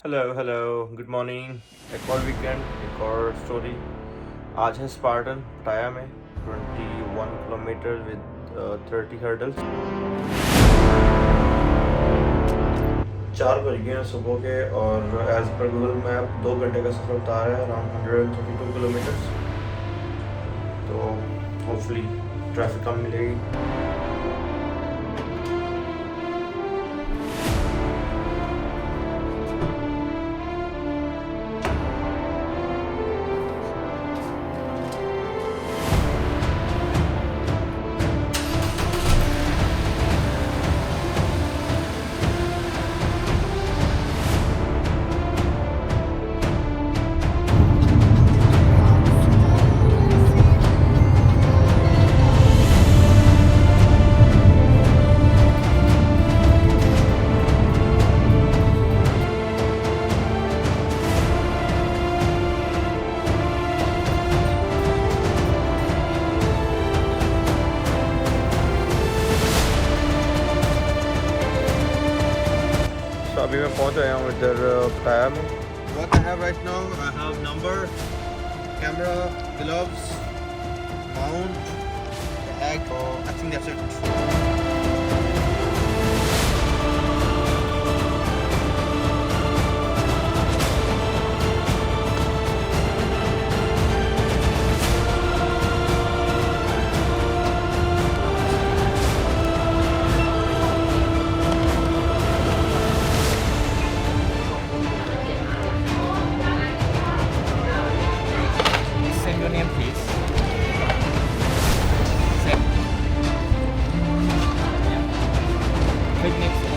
Hello hello good morning. एक और weekend, एक और स्टोरी। आज है स्पार्टन पटाया में 21 किलोमीटर विद 30 हर्डल्स। 4 बज गए हैं सुबह के और एज पर गूगल मैप 2 घंटे का सफ़र बता रहा है, अराउंड 132 किलोमीटर्स। तो होपफुली ट्रैफिक कम मिलेगी। तो अभी मैं पहुंच आया हूँ इधर पटाया में। What I have right now, I have number, camera, gloves, mount, egg. I think that's it. Send your name, please. Send. Yeah. Click next.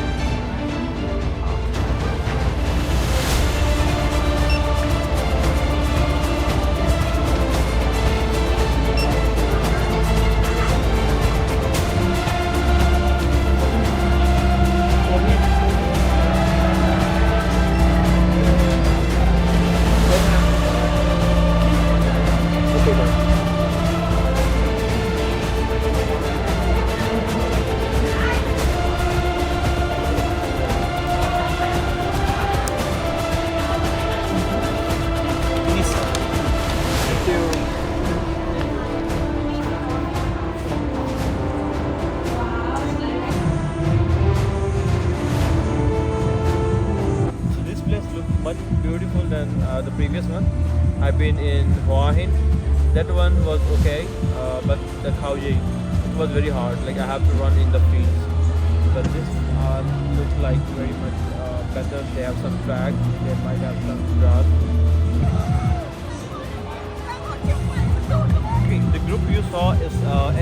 So this place looks much beautiful than the previous one. I've been in Hua Hin. That one was okay, but the Khao Yai, it was very hard. Like I have to run in the fields. But this looks like very much better. They have some track. They might have some grass. Okay, the group you saw is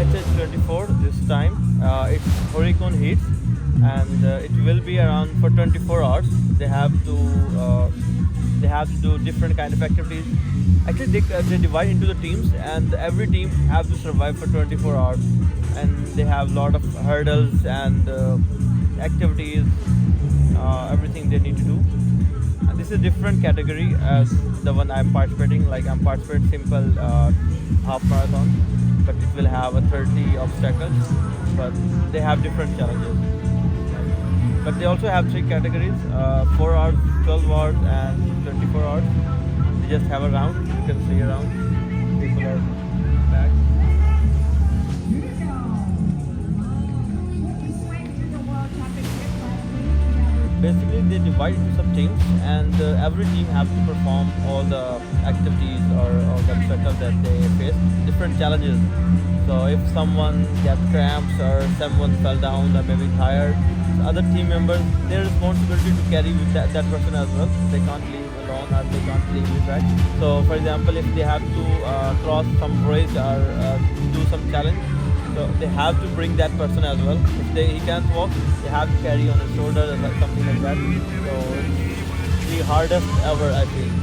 HH24 this time. It's Horicon Heats, and it will be around for 24 hours. They have to do different kind of activities. Actually, they divide into the teams, and every team have to survive for 24 hours. And they have a lot of hurdles and activities, everything they need to do. And this is a different category as the one I'm participating. Like I'm participating simple half marathon, but it will have a 30 obstacles. But they have different challenges. But they also have 3 categories: 4 hours, 12 hours, and 24 hours. They just have a round. You can see around. People are back. Basically, they divide into some teams, and every team have to perform all the activities or the obstacles that they face, different challenges. So if someone gets cramps or someone fell down or maybe tired, other team members, their responsibility to carry with that person as well. They can't leave alone or they can't leave the track. So for example, if they have to cross some bridge or do some challenge, so they have to bring that person as well. If he can't walk, they have to carry on his shoulder or something like that. So it's the hardest ever, I feel.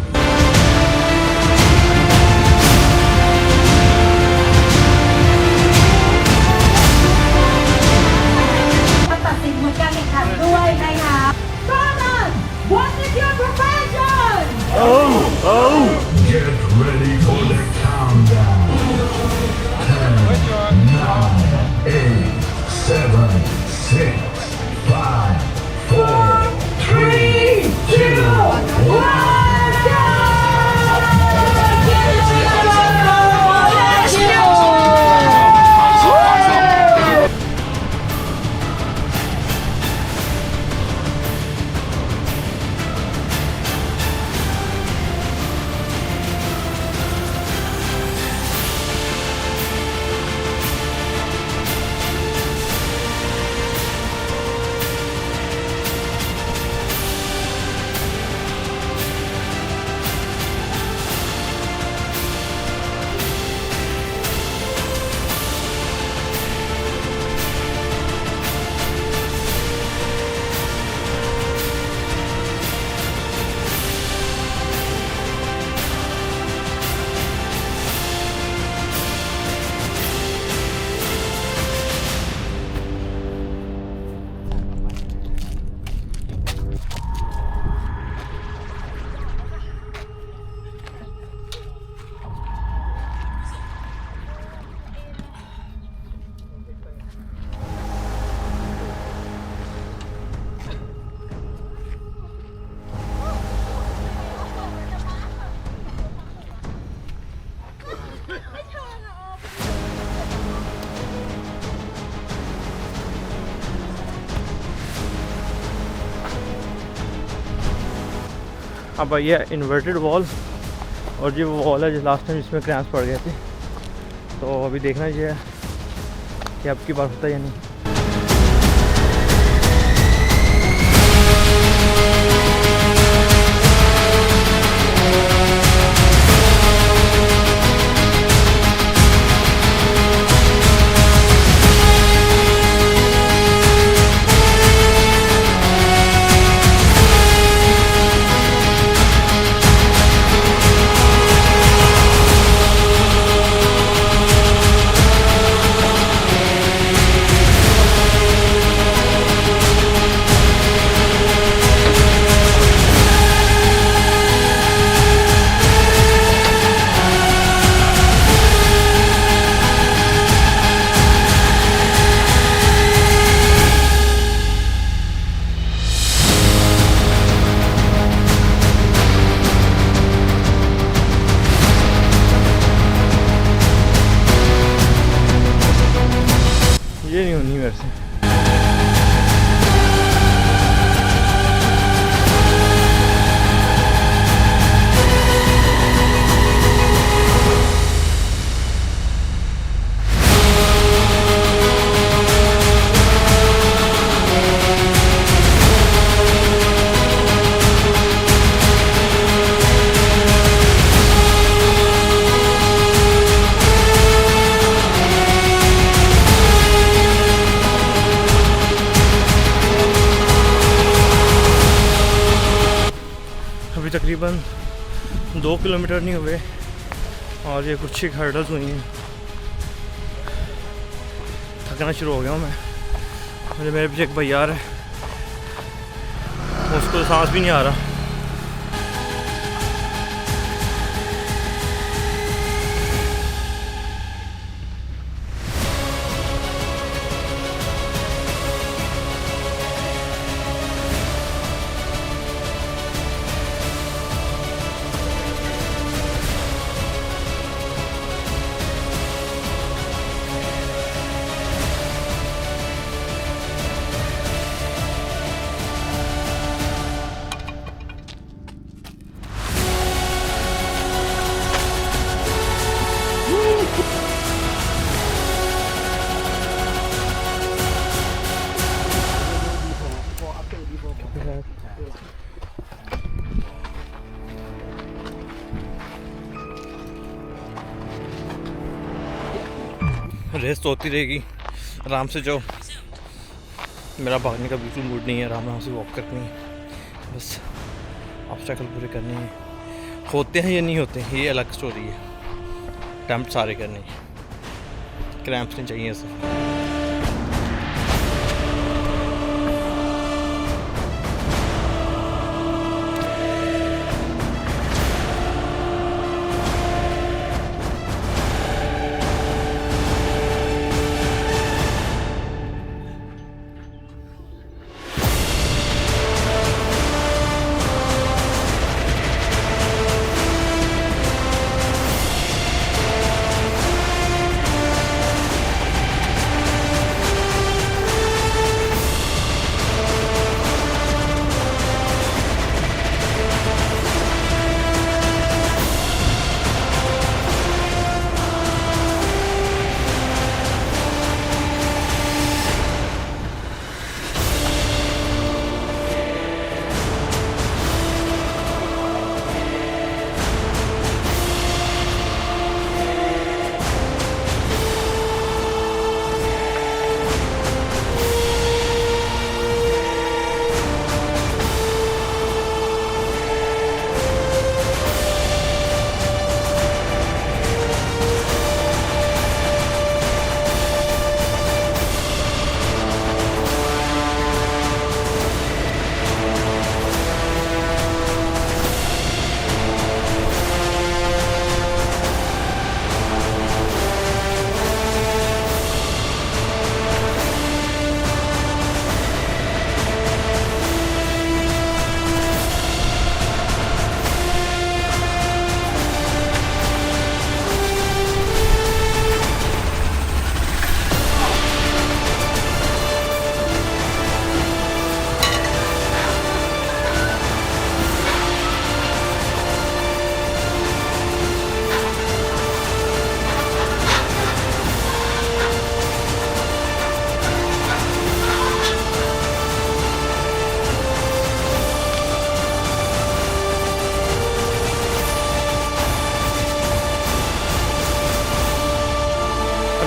Get ready for the countdown. 10, 9, 8, 7, 6, 5, 4, 3, 2, अब ये inverted wall और जो वो wall है जो last time जिसमें cramps पड़ गए थे, तो अभी देखना चाहिए कि अब की बार होता है या नहीं। ये नहीं होनी मेरे से। अभी तकरीबन 2 किलोमीटर नहीं हुए और ये कुछ ही हर्डल्स हुई हैं। थकना शुरू हो गया हूँ मैं। मुझे मेरे पीछे एक भैया है, उसको सांस भी नहीं आ रहा। रेस तो होती रहेगी, आराम से जाओ। मेरा भागने का बिल्कुल मूड नहीं है, आराम से वॉक करनी है, बस ऑब्स्टेकल पूरे करने हैं। होते हैं या नहीं होते ये अलग स्टोरी है, अटेम्प्ट सारे करने हैं, क्रैम्प्स नहीं चाहिए सिर्फ।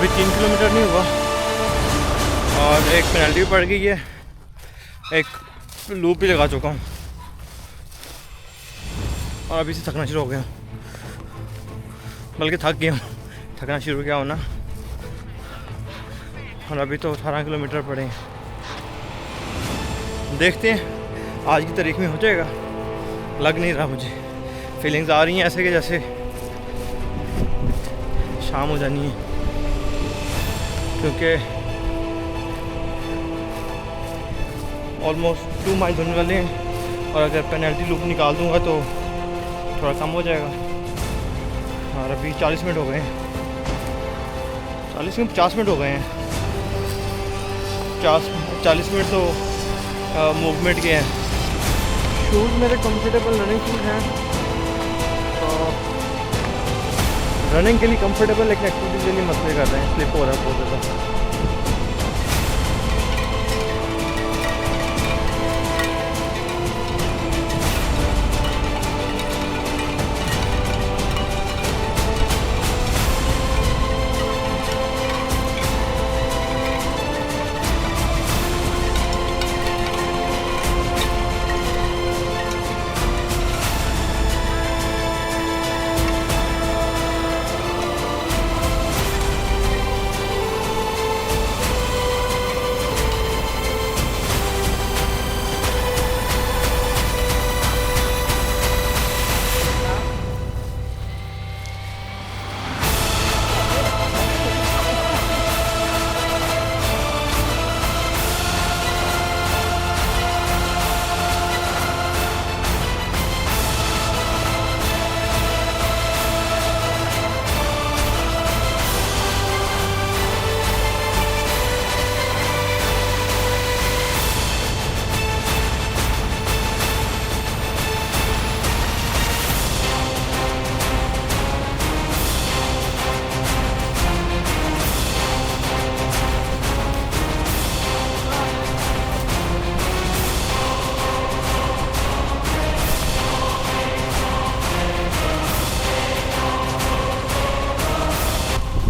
अभी 3 किलोमीटर नहीं हुआ और एक पेनल्टी भी पड़ गई है, एक लूप भी लगा चुका हूँ और अभी से थकना शुरू हो गया, बल्कि थक गया हूँ, थकना शुरू किया होना। और अभी तो 18 किलोमीटर पड़े हैं, देखते हैं आज की तारीख में हो जाएगा। लग नहीं रहा, मुझे फीलिंग्स आ रही हैं ऐसे कि जैसे शाम हो जानी है, क्योंकि ऑलमोस्ट 2 माइल होने वाले हैं और अगर पेनल्टी लूप निकाल दूंगा तो थोड़ा कम हो जाएगा। और अभी 40 मिनट हो गए हैं, 40 में 50 मिनट हो गए हैं, 40 मिनट तो मूवमेंट के हैं। शूज़ मेरे कंफर्टेबल रनिंग शूज़ हैं, तो रनिंग के लिए कंफर्टेबल, लेकिन एक्टिविटी के लिए मसले कर रहे हैं, स्लिप हो रहा है बहुत ज़्यादा।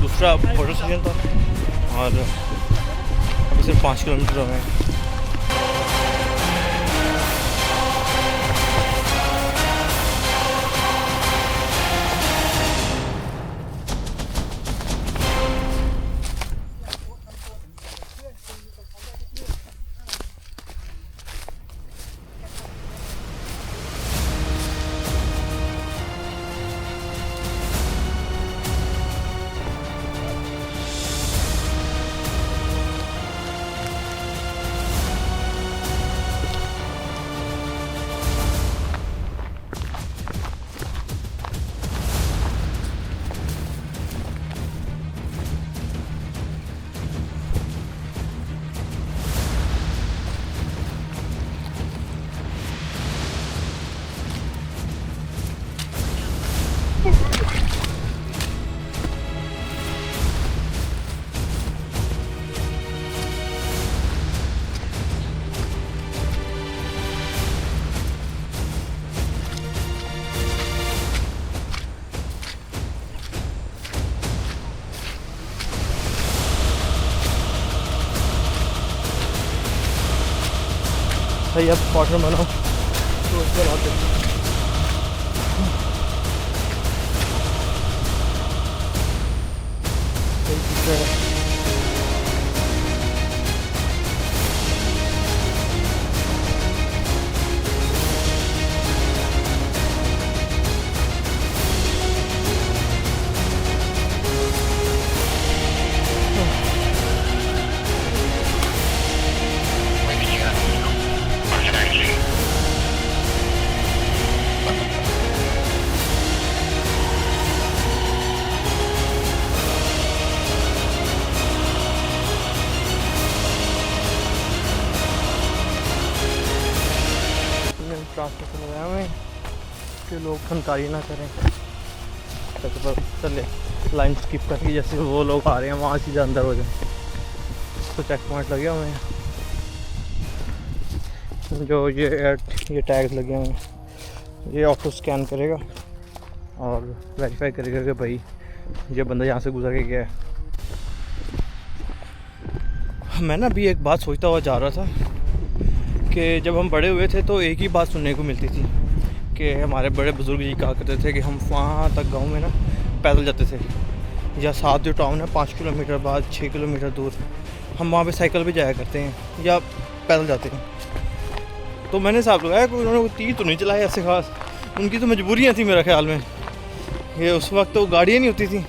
दूसरा वाटर स्टेशन था और अभी सिर्फ 5 किलोमीटर हो गए हैं। सही, अब पार्टनर बनाओ तो उसके बाद ट्रांसपोर्ट लगाया हुए कि लोग फनकारी ना करें, चले लाइन स्किप करके जैसे वो लोग आ रहे हैं वहाँ सीधा अंदर हो जाए। तो चेक पॉइंट लगे हुए हैं, जो ये टैग लगे हुए हैं, ये ऑटो स्कैन करेगा और वेरीफाई करेगा कि भाई ये बंदा यहाँ से गुजर के गया है। मैं ना अभी एक बात सोचता हुआ जा रहा था कि जब हम बड़े हुए थे तो एक ही बात सुनने को मिलती थी कि हमारे बड़े बुज़ुर्ग जी कहा करते थे कि हम वहाँ तक गांव में ना पैदल जाते थे, या साथ जो टाउन है 5 किलोमीटर बाद 6 किलोमीटर दूर हम वहाँ पे साइकिल पे जाया करते हैं या पैदल जाते हैं। तो मैंने हिसाब लगाया कि उन्होंने तीर तो नहीं चलाए ऐसे खास, उनकी तो मजबूरियाँ थी मेरे ख्याल में। ये उस वक्त तो गाड़ियाँ नहीं होती थी,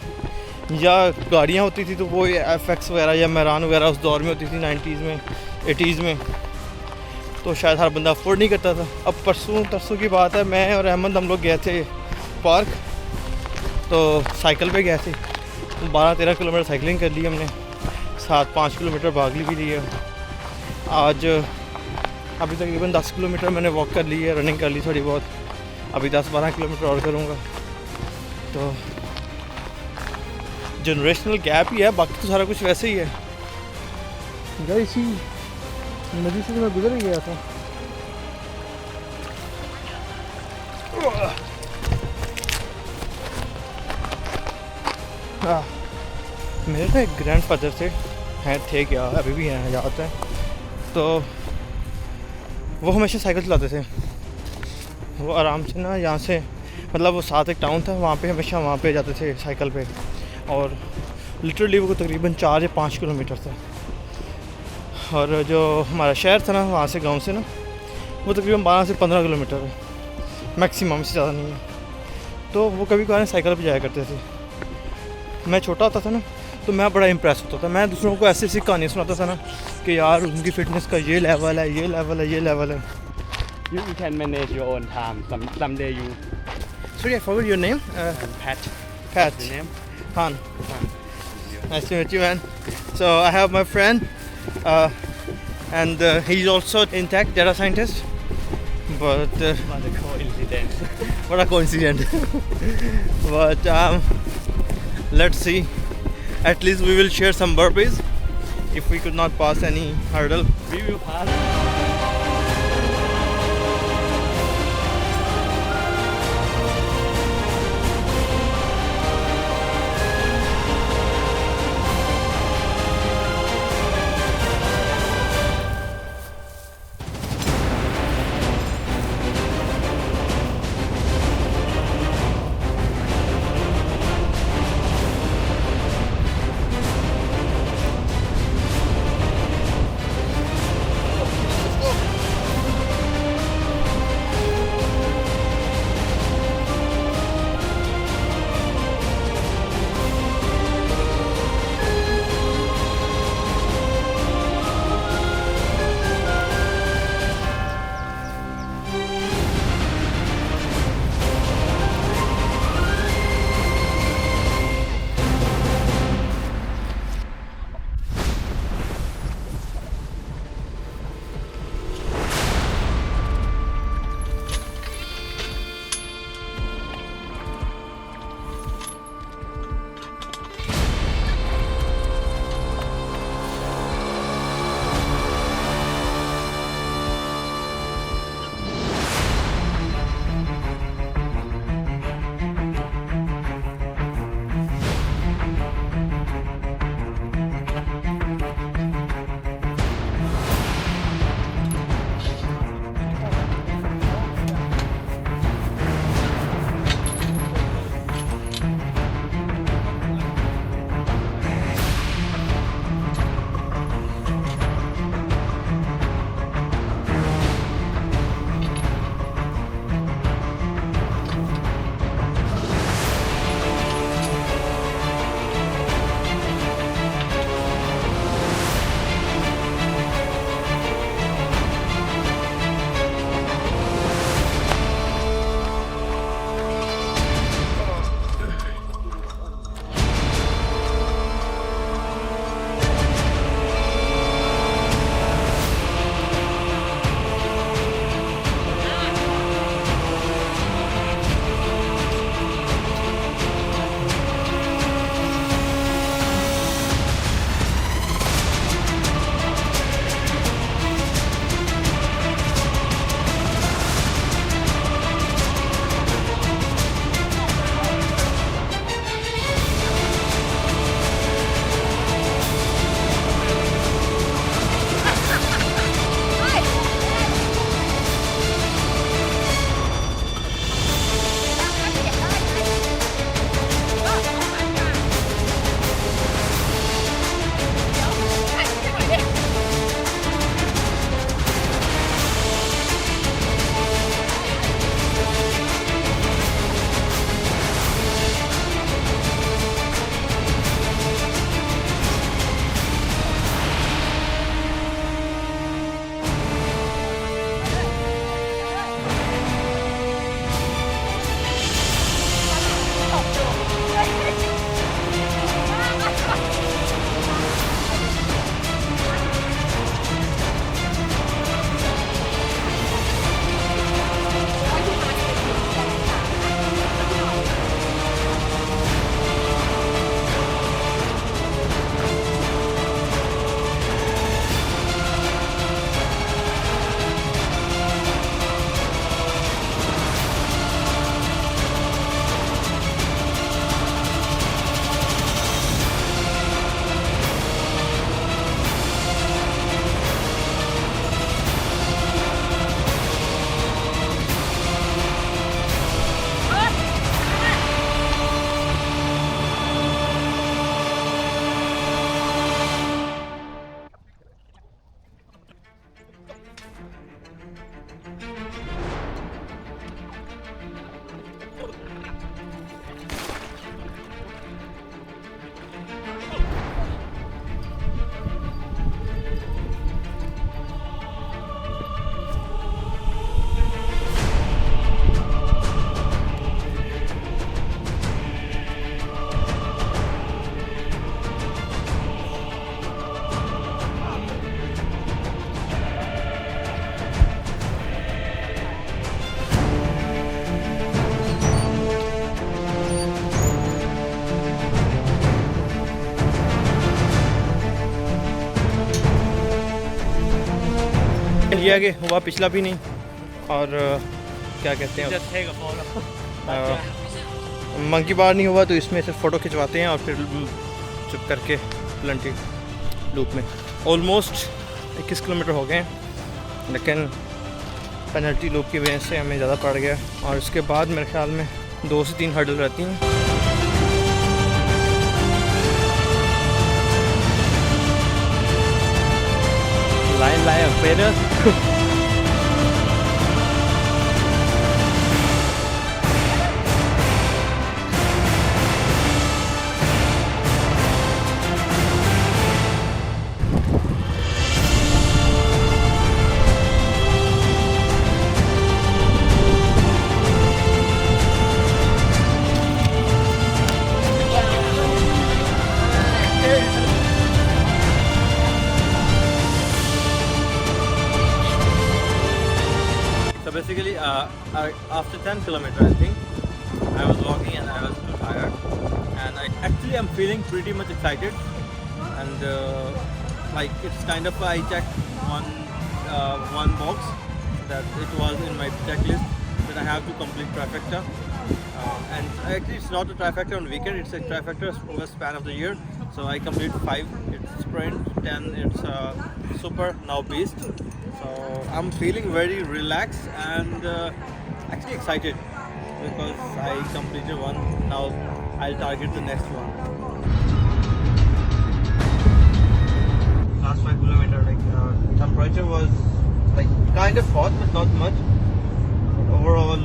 या गाड़ियाँ होती थी तो वो FX वगैरह या मैरान वगैरह उस दौर में होती थी 90s में 80s में, तो शायद हर बंदा अफोर्ड नहीं करता था। अब परसों तरसों की बात है, मैं और अहमद हम लोग गए थे पार्क, तो साइकिल पे गए थे, तो 12-13 किलोमीटर साइकिलिंग कर ली हमने, 7-5 किलोमीटर भाग ली भी लिए। आज अभी तकरीबन 10 किलोमीटर मैंने वॉक कर ली है, रनिंग कर ली थोड़ी बहुत, अभी 10-12 किलोमीटर और करूँगा। तो जनरेशनल गैप ही है, बाकी तो सारा कुछ वैसे ही है। यार इसी नदी से तो मैं गुजर ही गया था। मेरे ना एक ग्रैंड फादर थे क्या, अभी भी हैं, याद है, तो वो हमेशा साइकिल चलाते थे। वो आराम से ना यहाँ से, मतलब वो साथ एक टाउन था, वहाँ पे हमेशा वहाँ पे जाते थे साइकिल पे, और लिटरली वो तकरीबन 4 या 5 किलोमीटर था। और जो हमारा शहर था ना, वहाँ से गांव से ना, वो तकरीबन 12 से 15 किलोमीटर है मैक्सिमम, से ज़्यादा नहीं है। तो वो कभी कभार साइकिल पे जाया करते थे। मैं छोटा होता था ना, तो मैं बड़ा इम्प्रेस होता था, मैं दूसरों को ऐसी कहानी सुनाता था ना कि यार उनकी फ़िटनेस का ये लेवल है, ये लेवल है, ये लेवल है। You can manage your own time. Someday you Sorry, I forgot your name. Pat. Pat. What's your name? Han. Nice to meet you, man. So I have my friend, and he's also in tech, data scientist. But What a coincidence. what a coincidence. But let's see. At least we will share some burpees if we could not pass any hurdle. We will pass. ये आगे हुआ पिछला भी नहीं, और क्या कहते हैं मंकी बार नहीं हुआ, तो इसमें से फ़ोटो खिंचवाते हैं और फिर चुप करके प्लंटी लूप में। ऑलमोस्ट 21 किलोमीटर हो गए हैं, लेकिन पेनल्टी लूप की वजह से हमें ज़्यादा पड़ गया, और इसके बाद मेरे ख्याल में 2 से 3 हर्डल रहती हैं। Lion Lion Feather. So basically, after 10 kilometers, I think, I was walking and I was too tired. And actually I'm feeling pretty much excited. And like it's kind of, I checked one box that it was in my checklist that I have to complete trifecta. And actually it's not a trifecta on weekend, it's a trifecta over span of the year. So I complete 5, it's sprint, 10 it's super, now beast. So I'm feeling very relaxed and actually excited because I completed one. Now I'll target the next one. Last 5 kilometers, like temperature was like kind of hot, but not much. But overall,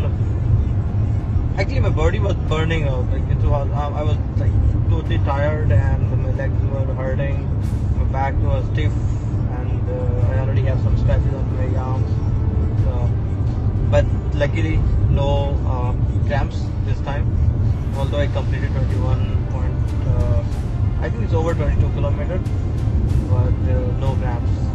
actually my body was burning out. Like it was, I was like totally tired and my legs were hurting. My back was stiff. I already have some scratches on my arms, but luckily no cramps this time. Although I completed 21 point, I think it's over 22 kilometers, but no cramps.